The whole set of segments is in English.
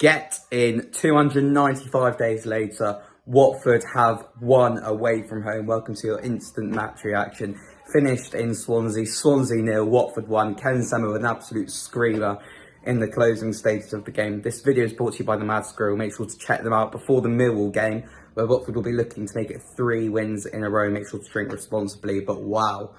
Get in 295 days later, Watford have won away from home. Welcome to your instant match reaction. Finished in Swansea, Swansea 0, Watford 1. Ken Sema with an absolute screamer in the closing stages of the game. This video is brought to you by the Mad Squirrel. Make sure to check them out before the Millwall game, where Watford will be looking to make it 3 wins in a row. Make sure to drink responsibly, but wow.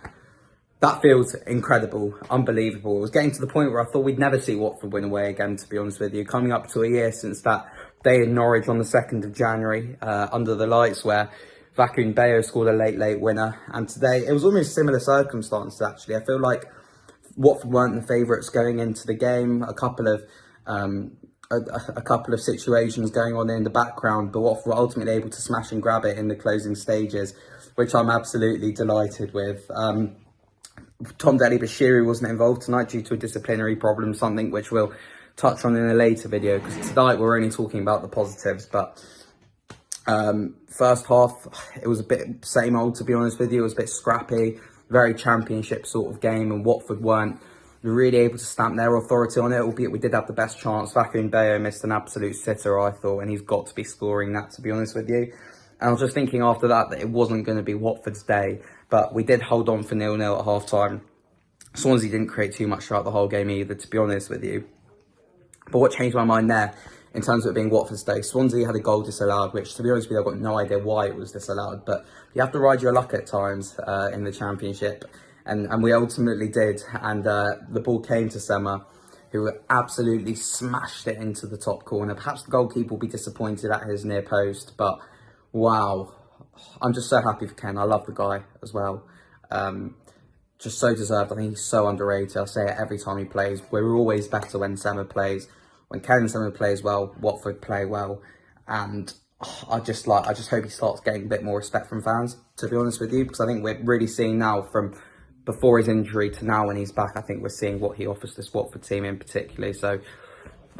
That feels incredible, unbelievable. It was getting to the point where I thought we'd never see Watford win away again, to be honest with you. Coming up to a year since that day in Norwich on the 2nd of January, under the lights, where Vacuum Bayo scored a late winner. And today, it was almost similar circumstances, actually. I feel like Watford weren't the favourites going into the game. A couple of situations going on in the background, but Watford were ultimately able to smash and grab it in the closing stages, which I'm absolutely delighted with. Tom Bashiri wasn't involved tonight due to a disciplinary problem, something which we'll touch on in a later video, because tonight we're only talking about the positives. But first half, it was a bit same old, to be honest with you. It was a bit scrappy, very championship sort of game, and Watford weren't really able to stamp their authority on it, albeit we did have the best chance. Vacuum Bayo missed an absolute sitter, I thought, and he's got to be scoring that, to be honest with you. And I was just thinking after that it wasn't going to be Watford's day, but we did hold on for 0-0 at half-time. Swansea didn't create too much throughout the whole game either, to be honest with you. But what changed my mind there, in terms of it being Watford's day, Swansea had a goal disallowed, which, to be honest with you, I've got no idea why it was disallowed. But you have to ride your luck at times in the Championship, and we ultimately did. And the ball came to Sema, who absolutely smashed it into the top corner. Perhaps the goalkeeper will be disappointed at his near post, but wow, I'm just so happy for Ken. I love the guy as well. Just so deserved. I think he's so underrated. I say it every time he plays. We're always better when Sema plays. When Ken Sema plays well, Watford play well. And I just hope he starts getting a bit more respect from fans, to be honest with you, because I think we're really seeing now, from before his injury to now when he's back, I think we're seeing what he offers this Watford team in particular. So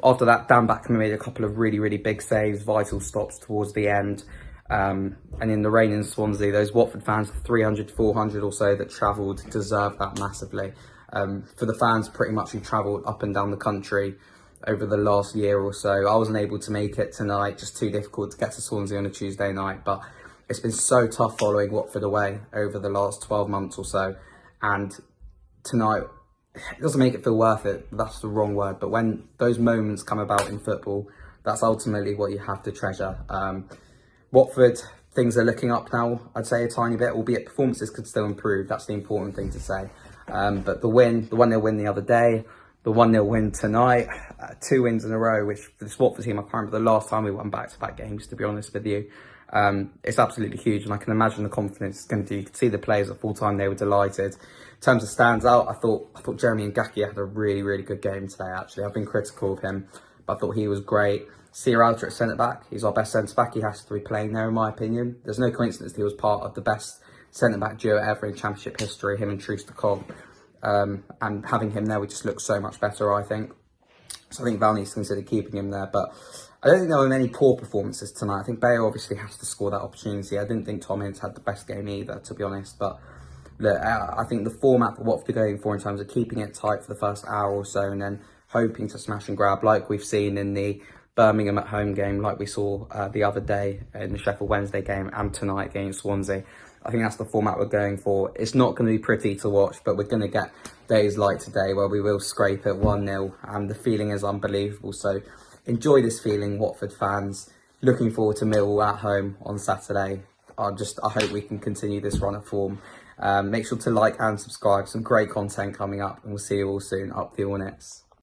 after that, Dan Bachman made a couple of really big saves, vital stops towards the end. And in the rain in Swansea, those Watford fans, 300, 400 or so that travelled, deserve that massively. For the fans pretty much who travelled up and down the country over the last year or so, I wasn't able to make it tonight, just too difficult to get to Swansea on a Tuesday night. But it's been so tough following Watford away over the last 12 months or so. And tonight, it doesn't make it feel worth it. That's the wrong word. But when those moments come about in football, that's ultimately what you have to treasure. Watford, things are looking up now, I'd say a tiny bit, albeit performances could still improve. That's the important thing to say. But the 1-0 win the other day, the 1-0 win tonight, 2 wins in a row, which for this Watford team, I can't remember the last time we won back-to-back games, to be honest with you. It's absolutely huge, and I can imagine the confidence it's going to do. You could see the players at full time, they were delighted. In terms of stands out, I thought Jeremy Ngaki had a really good game today, actually. I've been critical of him, but I thought he was great. Sierralta at centre-back, he's our best centre-back. He has to be playing there, in my opinion. There's no coincidence that he was part of the best centre-back duo ever in Championship history, him and Troost-Ekong. And having him there would just look so much better, I think. So I think Val needs to consider keeping him there. But I don't think there were many poor performances tonight. I think Bayo obviously has to score that opportunity. I didn't think Tom Ince had the best game either, to be honest. But look, I think the format that Watford are going for in terms of keeping it tight for the first hour or so and then hoping to smash and grab, like we've seen in the Birmingham at home game, like we saw the other day in the Sheffield Wednesday game, and tonight against Swansea. I think that's the format we're going for. It's not going to be pretty to watch, but we're going to get days like today where we will scrape it 1-0, and the feeling is unbelievable. So enjoy this feeling, Watford fans. Looking forward to Millwall at home on Saturday. I hope we can continue this run of form. Make sure to like and subscribe. Some great content coming up, and we'll see you all soon. Up the Hornets.